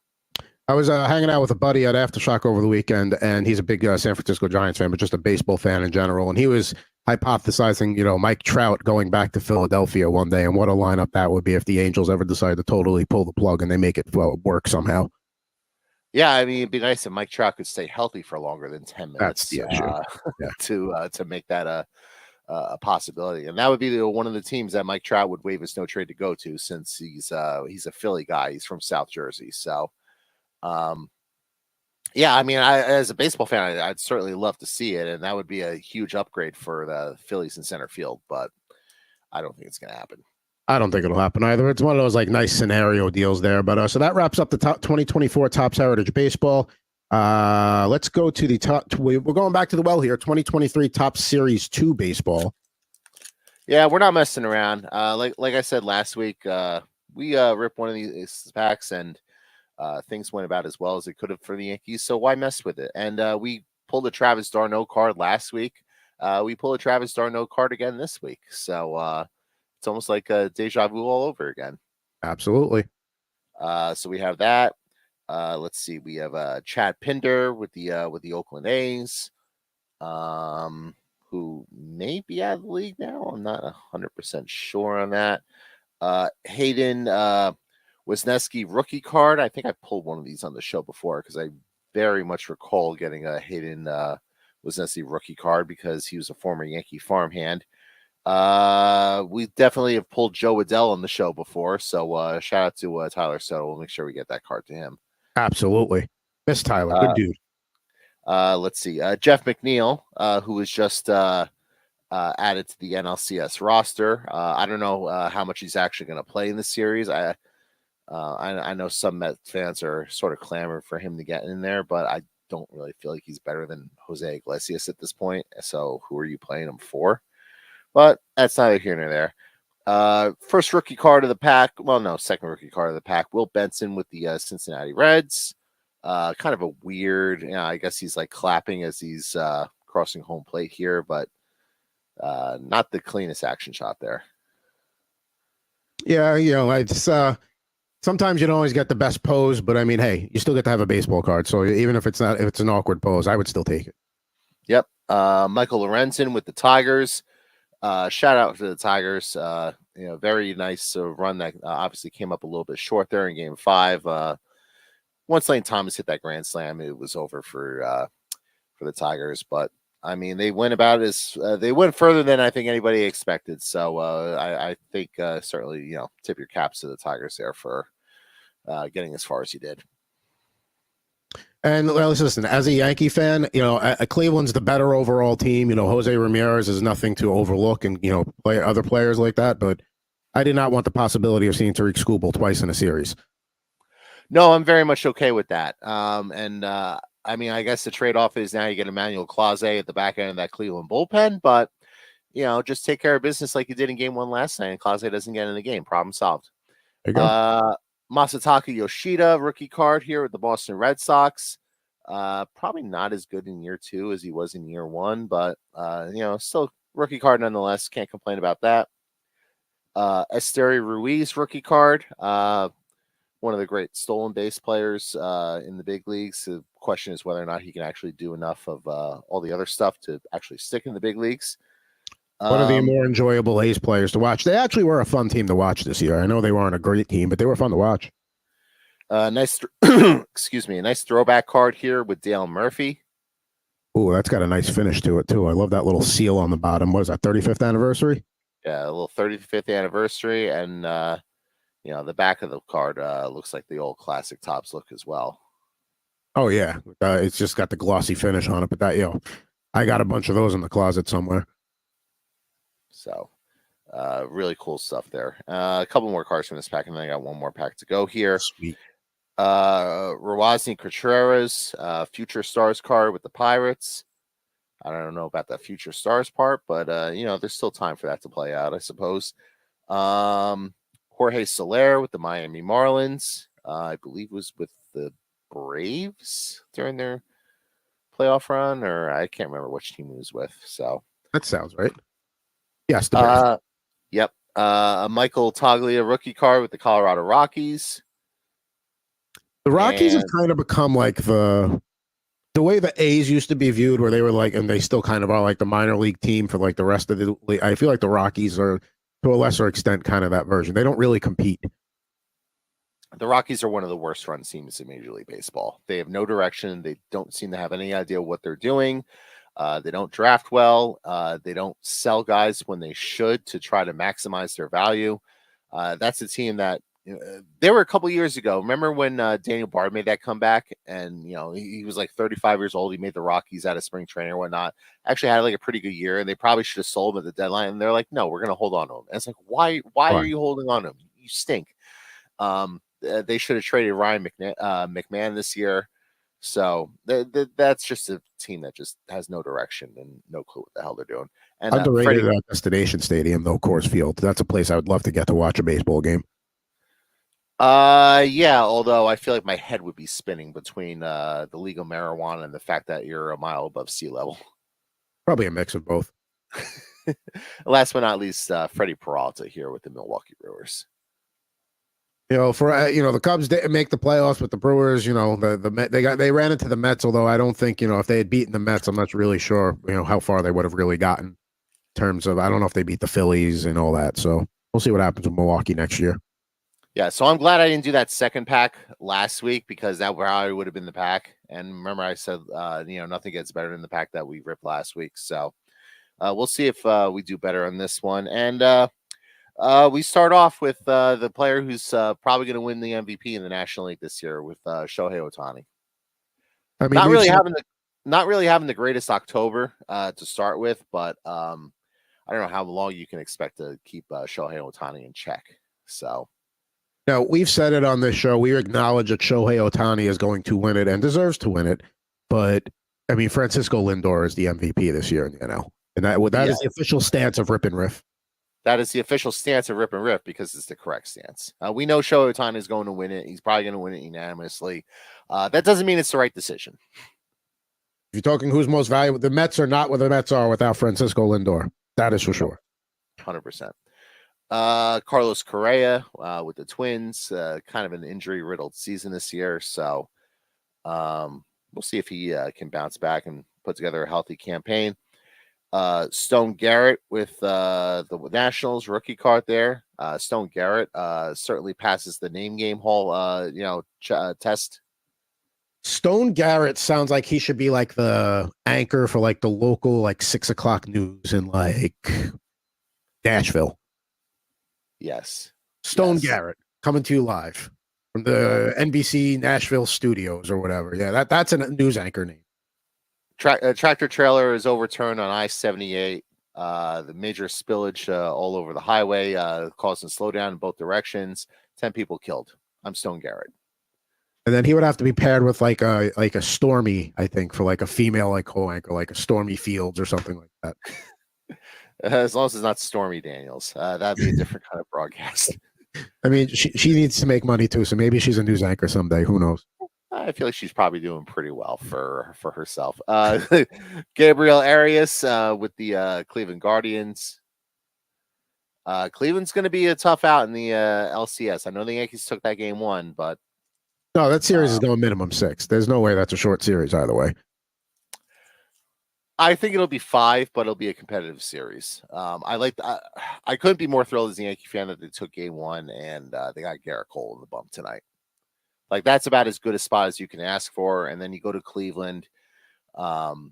I was hanging out with a buddy at Aftershock over the weekend, and he's a big San Francisco Giants fan, but just a baseball fan in general. And he was hypothesizing, Mike Trout going back to Philadelphia one day, and what a lineup that would be if the Angels ever decide to totally pull the plug and they make it work somehow. Yeah, I mean, it'd be nice if Mike Trout could stay healthy for longer than 10 minutes. That's the issue. To make that a possibility, and that would be one of the teams that Mike Trout would waive his no trade to go to, since he's a Philly guy. He's from South Jersey, so. Yeah, I mean, as a baseball fan, I'd certainly love to see it, and that would be a huge upgrade for the Phillies in center field, but I don't think it's going to happen. I don't think it'll happen either. It's one of those like nice scenario deals there, but so that wraps up the top 2024 Topps Heritage Baseball. Let's go to the top. We're going back to the well here. 2023 Topps Series 2 Baseball. Yeah, we're not messing around. Like I said last week, we ripped one of these packs and things went about as well as it could have for the Yankees. So why mess with it? And we pulled a Travis d'Arnaud card last week. We pulled a Travis d'Arnaud card again this week. So It's almost like a deja vu all over again. Absolutely. So we have that. Let's see. We have Chad Pinder with the Oakland A's, who may be out of the league now. I'm not 100% sure on that. Hayden Wisniewski rookie card. I think I pulled one of these on the show before because I very much recall getting a Hayden Wisniewski rookie card because he was a former Yankee farmhand. We definitely have pulled Joe Adell on the show before, so shout out to Tyler Soto. We'll make sure we get that card to him. Absolutely. Miss Tyler, good dude. Let's see. Jeff McNeil, who was just added to the NLCS roster. I don't know how much he's actually going to play in the series. I know some Met fans are sort of clamoring for him to get in there, but I don't really feel like he's better than Jose Iglesias at this point. So who are you playing him for? But that's neither here nor there. First rookie card of the pack. Well, no, second rookie card of the pack. Will Benson with the Cincinnati Reds. Kind of a weird, I guess he's like clapping as he's crossing home plate here, but not the cleanest action shot there. Yeah, it's sometimes you don't always get the best pose, but I mean, hey, you still get to have a baseball card. So even if it's an awkward pose, I would still take it. Yep. Michael Lorenzen with the Tigers. Shout out to the Tigers. Very nice run that obviously came up a little bit short there in Game 5. Once Lane Thomas hit that grand slam, it was over for the Tigers. But I mean, they went they went further than I think anybody expected. So I think certainly tip your caps to the Tigers there for getting as far as you did. And listen, as a Yankee fan, Cleveland's the better overall team. Jose Ramirez is nothing to overlook, and play other players like that. But I did not want the possibility of seeing Tariq Skubal twice in a series. No, I'm very much okay with that. I mean, I guess the trade-off is now you get Emmanuel Clase at the back end of that Cleveland bullpen, but just take care of business like you did in Game 1 last night, and Clase doesn't get in the game. Problem solved. There you go. Masataka Yoshida rookie card here with the Boston Red Sox. Probably not as good in year 2 as he was in year 1, but still rookie card nonetheless. Can't complain about that. Esteury Ruiz rookie card. One of the great stolen base players in the big leagues. The question is whether or not he can actually do enough of all the other stuff to actually stick in the big leagues. One of the more enjoyable A's players to watch. They actually were a fun team to watch this year. I know they weren't a great team, but they were fun to watch. Nice, excuse me, a nice throwback card here with Dale Murphy. Oh, that's got a nice finish to it too. I love that little seal on the bottom. What is that? 35th anniversary? Yeah, a little 35th anniversary, and the back of the card looks like the old classic Topps look as well. Oh yeah, it's just got the glossy finish on it. But that I got a bunch of those in the closet somewhere. So, really cool stuff there. A couple more cards from this pack, and then I got one more pack to go here. Sweet. Rawasni Contreras, Future Stars card with the Pirates. I don't know about that Future Stars part, but there's still time for that to play out, I suppose. Jorge Soler with the Miami Marlins. I believe was with the Braves during their playoff run, or I can't remember which team he was with. So that sounds right. Yes, the Braves. Yep. A Michael Toglia rookie card with the Colorado Rockies. The Rockies have kind of become like the way the A's used to be viewed, where they were like, and they still kind of are like the minor league team for like the rest of the league. I feel like the Rockies are, to a lesser extent, kind of that version. They don't really compete. The Rockies are one of the worst run teams in Major League Baseball. They have no direction. They don't seem to have any idea what they're doing. They don't draft well. They don't sell guys when they should to try to maximize their value. That's a team that there were a couple years ago. Remember when Daniel Bard made that comeback, and he was like 35 years old. He made the Rockies out of spring training or whatnot. Actually had like a pretty good year, and they probably should have sold him at the deadline. And they're like, no, we're going to hold on to him. And it's like, why are you holding on to him? You stink. They should have traded Ryan McMahon this year. So that's just a team that just has no direction and no clue what the hell they're doing. And underrated destination stadium, though, Coors Field. That's a place I would love to get to watch a baseball game. Yeah, although I feel like my head would be spinning between the legal marijuana and the fact that you're a mile above sea level. Probably a mix of both. Last but not least, Freddie Peralta here with the Milwaukee Brewers. You know, for the Cubs didn't make the playoffs, but the Brewers, they ran into the Mets. Although I don't think if they had beaten the Mets, I'm not really sure how far they would have really gotten in terms of I don't know if they beat the Phillies and all that. So we'll see what happens with Milwaukee next year. Yeah, so I'm glad I didn't do that second pack last week because that probably would have been the pack. And remember, I said nothing gets better than the pack that we ripped last week. So we'll see if we do better on this one. And we start off with the player who's probably going to win the MVP in the National League this year with Shohei Ohtani. I mean, not really having the greatest October to start with, but I don't know how long you can expect to keep Shohei Ohtani in check. So, we've said it on this show. We acknowledge that Shohei Ohtani is going to win it and deserves to win it. But I mean, Francisco Lindor is the MVP this year in the NL, and that is the official stance of Rip N Riff. That is the official stance of Rip N Riff because it's the correct stance. We know Shohei Ohtani is going to win it. He's probably going to win it unanimously. That doesn't mean it's the right decision. If you're talking who's most valuable, the Mets are not where the Mets are without Francisco Lindor. That is for sure. 100%. Carlos Correa with the Twins, kind of an injury-riddled season this year. So we'll see if he can bounce back and put together a healthy campaign. Stone Garrett with the Nationals rookie card there. Stone Garrett certainly passes the name game hall test. Stone Garrett sounds like he should be like the anchor for like the local 6 o'clock news in like Nashville. Yes. Stone Garrett coming to you live from the NBC Nashville studios or whatever. Yeah, that's a news anchor name. Tractor trailer is overturned on I-78. The major spillage all over the highway causing slowdown in both directions. 10 people killed. I'm Stone Garrett. And then he would have to be paired with like a Stormy, I think, for like a female co-anchor, like a Stormy Fields or something like that. As long as it's not Stormy Daniels, that'd be a different kind of broadcast. I mean, she needs to make money too, so maybe she's a news anchor someday. Who knows? I feel like she's probably doing pretty well for herself. Gabriel Arias with the Cleveland Guardians. Cleveland's going to be a tough out in the LCS. I know the Yankees took that game 1, but no, that series is going minimum 6. There's no way that's a short series either way. I think it'll be 5, but it'll be a competitive series. I couldn't be more thrilled as a Yankee fan that they took game 1 and they got Garrett Cole in the bump tonight. Like that's about as good a spot as you can ask for. And then you go to Cleveland, and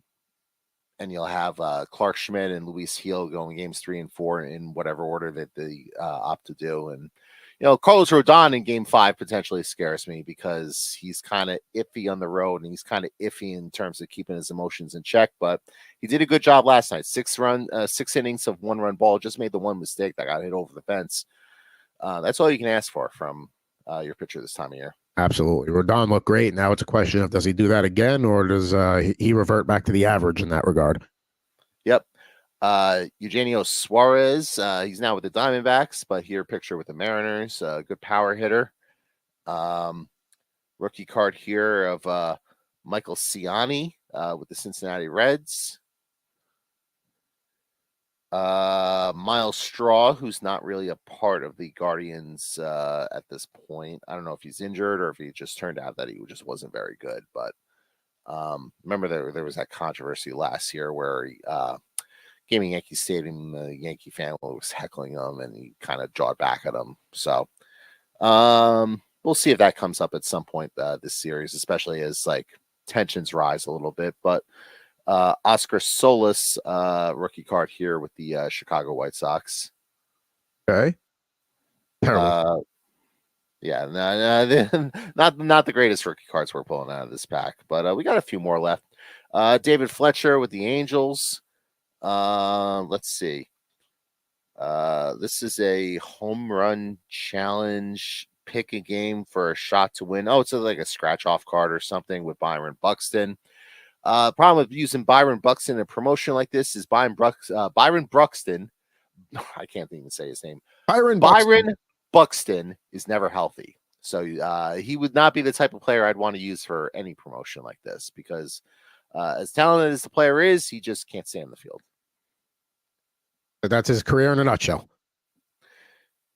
you'll have Clark Schmidt and Luis Gil going games 3 and 4 in whatever order that they opt to do. And Carlos Rodon in game 5 potentially scares me because he's kind of iffy on the road and he's kind of iffy in terms of keeping his emotions in check. But he did a good job last night. 6 innings of 1-run ball. Just made the one mistake that got hit over the fence. That's all you can ask for from your pitcher this time of year. Absolutely. Rodon looked great. Now it's a question of does he do that again or does he revert back to the average in that regard? Yep. Eugenio Suarez, he's now with the Diamondbacks, but here picture with the Mariners, good power hitter. Rookie card here of Michael Ciani with the Cincinnati Reds. Miles Straw, who's not really a part of the Guardians at this point. I don't know if he's injured or if he just turned out that he just wasn't very good. But remember there was that controversy last year where gaming Yankee Stadium, the Yankee fan was heckling him and he kind of jawed back at him. So we'll see if that comes up at some point this series, especially as tensions rise a little bit. But Oscar Solis, rookie card here with the Chicago White Sox. Okay. Terrible. Yeah, not the greatest rookie cards we're pulling out of this pack, but we got a few more left. David Fletcher with the Angels. Let's see. This is a home run challenge. Pick a game for a shot to win. Oh, it's like a scratch off card or something with Byron Buxton. Problem with using Byron Buxton in a promotion like this is Byron Buxton. I can't even say his name. Byron Buxton is never healthy. So he would not be the type of player I'd want to use for any promotion like this because as talented as the player is, he just can't stay in the field. But that's his career in a nutshell.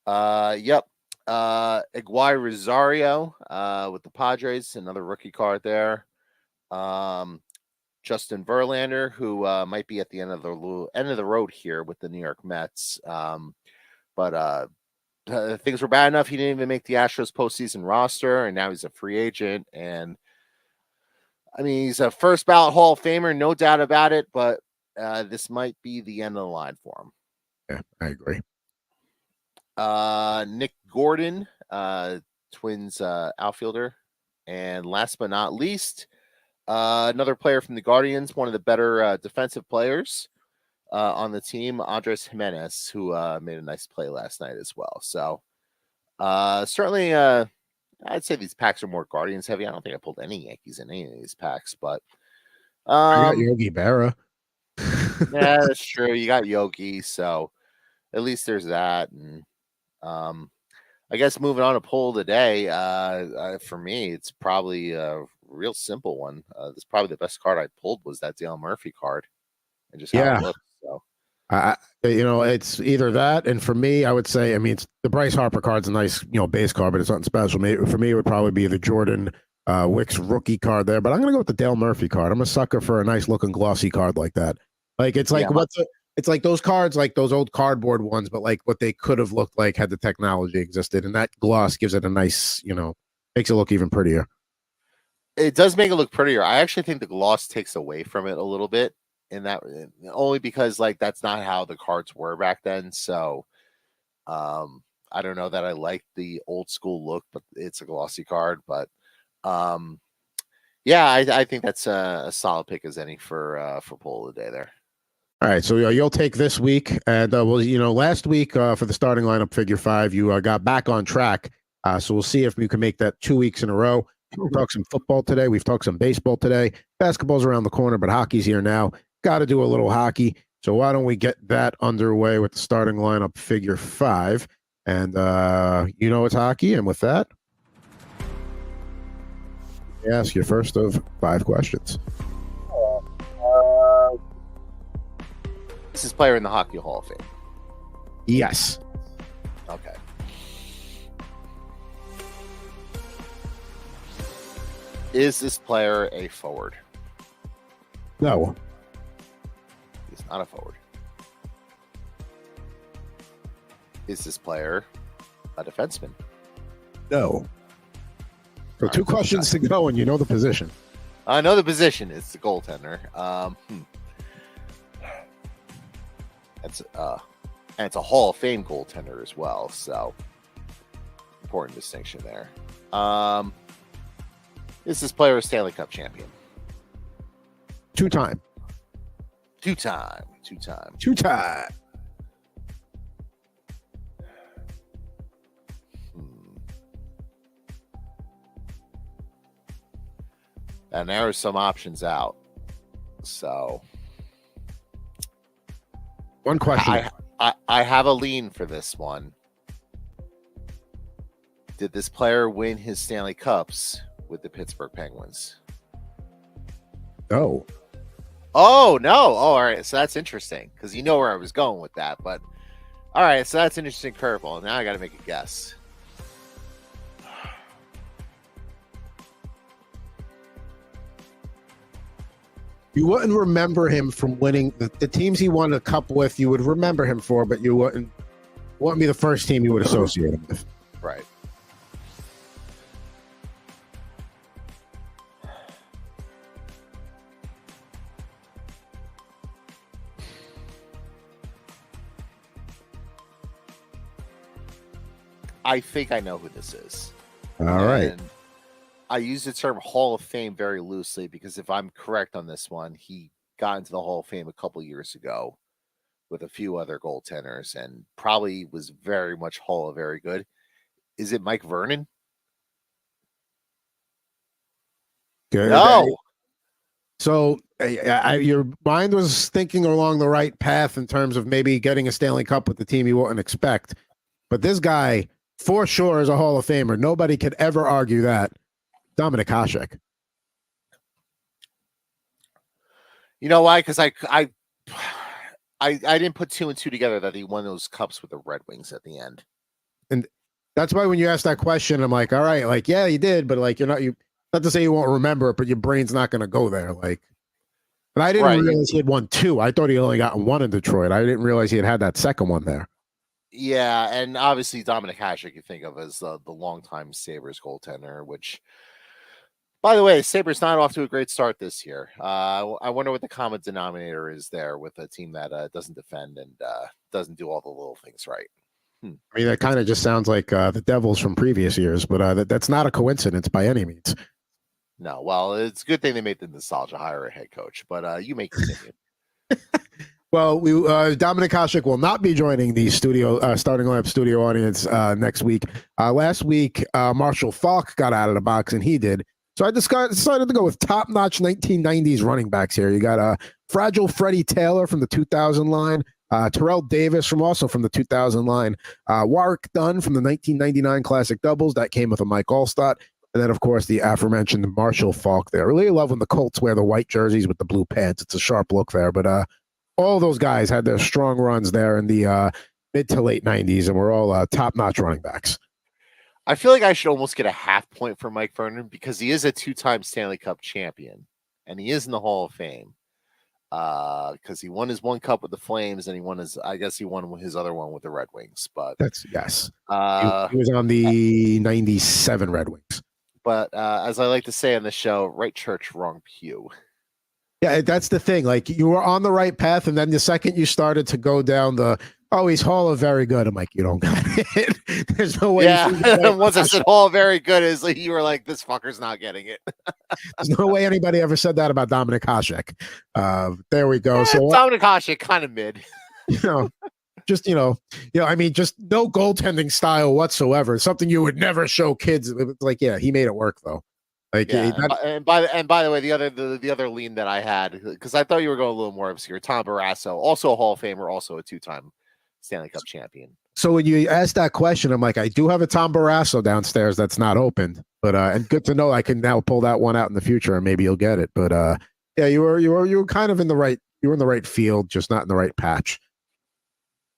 Yep. Aguirre Rosario with the Padres, another rookie card there. Justin Verlander, who might be at the end of the road here with the New York Mets. But things were bad enough he didn't even make the Astros postseason roster, and now he's a free agent. And I mean, he's a first ballot Hall of Famer, no doubt about it. But this might be the end of the line for him. Yeah, I agree. Nick Gordon, Twins outfielder, and last but not least, another player from the Guardians, one of the better defensive players on the team, Andres Jimenez, who made a nice play last night as well. So certainly, I'd say these packs are more Guardians heavy. I don't think I pulled any Yankees in any of these packs, but I got Yogi Berra. Yeah, that's true. You got Yogi, so at least there's that. And I guess moving on to pull today, for me, it's probably a real simple one. That's probably the best card I pulled was that Dale Murphy card, and just how it looks. So, it's either that, and for me, I would say, I mean, it's the Bryce Harper card's a nice, base card, but it's nothing special. For me, it would probably be the Jordan Wicks rookie card there. But I'm gonna go with the Dale Murphy card. I'm a sucker for a nice looking glossy card like that. Like it's like it's like those cards, like those old cardboard ones, but like what they could have looked like had the technology existed, and that gloss gives it a nice, makes it look even prettier. It does make it look prettier. I actually think the gloss takes away from it a little bit, in that only because like that's not how the cards were back then. So, I don't know that I like the old school look, but it's a glossy card. But, yeah, I think that's a solid pick as any for pull of the day there. All right, so you'll take this week, and last week for the starting lineup figure 5, you got back on track. So we'll see if we can make that 2 weeks in a row. We'll talk some football today. We've talked some baseball today. Basketball's around the corner, but hockey's here now. Got to do a little hockey. So why don't we get that underway with the starting lineup figure 5? And it's hockey. And with that, ask your first of 5 questions. Is this player in the Hockey Hall of Fame? Yes. Okay. Is this player a forward? No. He's not a forward. Is this player a defenseman? No. So 2 questions to go, and you know the position. I know the position. It's the goaltender. And it's a Hall of Fame goaltender as well. So important distinction there. Is this player a Stanley Cup champion? 2-time. 2-time. 2-time. And there are some options out. So, one question. I have a lean for this one. Did this player win his Stanley Cups with the Pittsburgh Penguins? No. Oh, no. Oh, all right. So that's interesting because you know where I was going with that. But all right. So that's an interesting curveball. Now I got to make a guess. You wouldn't remember him from winning the teams he won a cup with. You would remember him for, but you wouldn't be the first team you would associate him with. Right. I think I know who this is. All right. I use the term Hall of Fame very loosely because if I'm correct on this one, he got into the Hall of Fame a couple years ago with a few other goaltenders and probably was very much very good. Is it Mike Vernon? Good. No. So your mind was thinking along the right path in terms of maybe getting a Stanley Cup with the team you wouldn't expect. But this guy, for sure, is a Hall of Famer. Nobody could ever argue that. Dominic Hasek. You know why? Because I didn't put 2 and 2 together that he won those cups with the Red Wings at the end. And that's why when you ask that question, I'm like, all right, like, yeah, you did, but like, not to say you won't remember it, but your brain's not going to go there. Like, and I didn't realize he had won 2. I thought he only got 1 in Detroit. I didn't realize he had that second one there. Yeah, and obviously Dominic Hasek you think of as the longtime Sabres goaltender, which, by the way, Sabres not off to a great start this year. I wonder what the common denominator is there with a team that doesn't defend and doesn't do all the little things right. I mean, that kind of just sounds like the Devils from previous years, but that's not a coincidence by any means. No, well, it's a good thing they made the nostalgia hire a head coach, but you may continue. Well, Dominic Hasek will not be joining the starting lineup studio audience next week. Last week, Marshall Faulk got out of the box, and he did. So I decided to go with top-notch 1990s running backs here. You got Fragile Freddie Taylor from the 2000 line, Terrell Davis from the 2000 line, Warwick Dunn from the 1999 Classic Doubles. That came with a Mike Allstott. And then, of course, the aforementioned Marshall Faulk there. I really love when the Colts wear the white jerseys with the blue pants. It's a sharp look there. But all those guys had their strong runs there in the mid to late 90s, and were all top-notch running backs. I feel like I should almost get a half point for Mike Vernon because he is a 2-time Stanley Cup champion, and he is in the Hall of Fame because he won his 1 cup with the Flames, and he won his other one with the Red Wings. But that's yes, he was on the 97 Red Wings. But as I like to say on the show, right church, wrong pew. Yeah, that's the thing. Like, you were on the right path, and then the second you started to go down he's Hall of Very Good, I'm like, you don't got it. There's no way. Yeah, once I said Hall of Very Good, is like you were like, this fucker's not getting it. There's no way anybody ever said that about Dominic Hasek. There we go. So Dominic Hasek, kind of mid. Just I mean, just no goaltending style whatsoever. Something you would never show kids. Like, yeah, he made it work though. Like, yeah, and by the way, the other lean that I had, because I thought you were going a little more obscure. Tom Barrasso, also a Hall of Famer, also a 2-time Stanley Cup champion. So when you asked that question, I'm like, I do have a Tom Barrasso downstairs that's not opened, but and good to know I can now pull that one out in the future and maybe you'll get it. But yeah, you were kind of in the right field, just not in the right patch.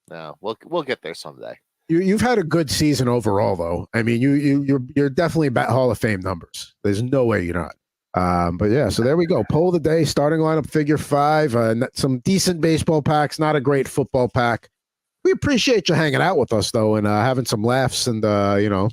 No, we'll get there someday. You've had a good season overall, though. I mean, you're definitely Hall of Fame numbers. There's no way you're not. But yeah, so there we go. Poll of the day, starting lineup, figure 5. Some decent baseball packs, not a great football pack. We appreciate you hanging out with us, though, and having some laughs and,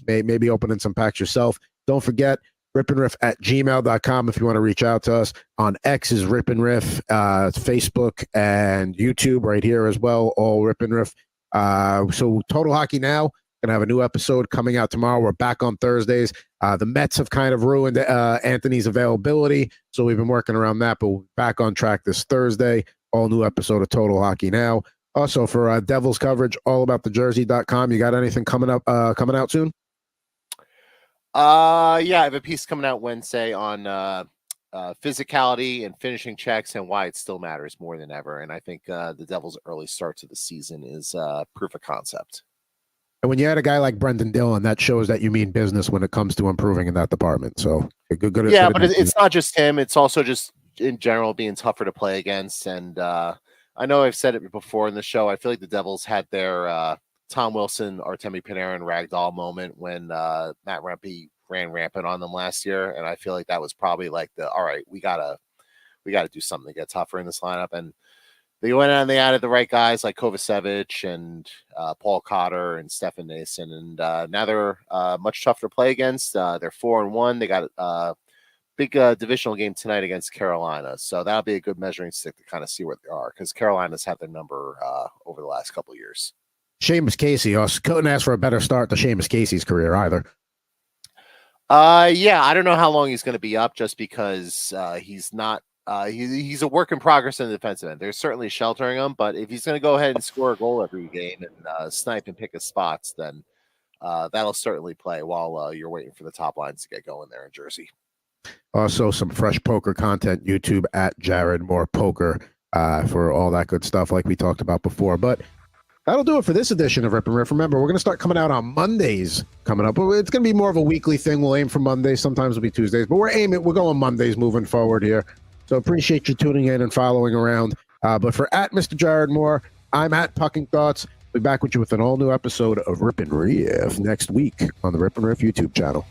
maybe opening some packs yourself. Don't forget, RipNRiff@gmail.com if you want to reach out to us. On X is Rip N Riff, Facebook and YouTube right here as well, all Rip N Riff. So Total Hockey Now, gonna have a new episode coming out tomorrow. We're back on Thursdays. The Mets have kind of ruined Anthony's availability, so we've been working around that, but we're back on track this Thursday. All new episode of Total Hockey Now. Also for Devils coverage, allaboutthejersey.com. You got anything coming out soon? Yeah, I have a piece coming out Wednesday on physicality and finishing checks and why it still matters more than ever. And I think the Devils' early start to the season is proof of concept. And when you had a guy like Brendan Dillon, that shows that you mean business when it comes to improving in that department. So good. Yeah, but it's not just him. It's also just in general being tougher to play against. And I know I've said it before in the show. I feel like the Devils had their Tom Wilson, Artemi Panarin ragdoll moment when Matt Rempe ran rampant on them last year, and I feel like that was probably like all right, we gotta do something to get tougher in this lineup. And they went out and they added the right guys like Kovacevic and Paul Cotter and Stefan Nason, and now they're much tougher to play against. They're 4-1. They got a big divisional game tonight against Carolina, so that'll be a good measuring stick to kind of see where they are, because Carolina's had their number over the last couple of years. Seamus Casey couldn't ask for a better start to Seamus Casey's career either. Yeah, I don't know how long he's going to be up, just because he's not. He's a work in progress in the defensive end. They're certainly sheltering him, but if he's going to go ahead and score a goal every game and snipe and pick his spots, then that'll certainly play while you're waiting for the top lines to get going there in Jersey. Also, some fresh poker content, YouTube at Jared Moore Poker for all that good stuff like we talked about before. But that'll do it for this edition of Rip and Riff. Remember, we're going to start coming out on Mondays coming up. It's going to be more of a weekly thing. We'll aim for Mondays. Sometimes it'll be Tuesdays, but we're going Mondays moving forward here. So appreciate you tuning in and following around. But for at Mr. Jared Moore, I'm at Pucking Thoughts. Be back with you with an all new episode of Rip and Riff next week on the Rip and Riff YouTube channel.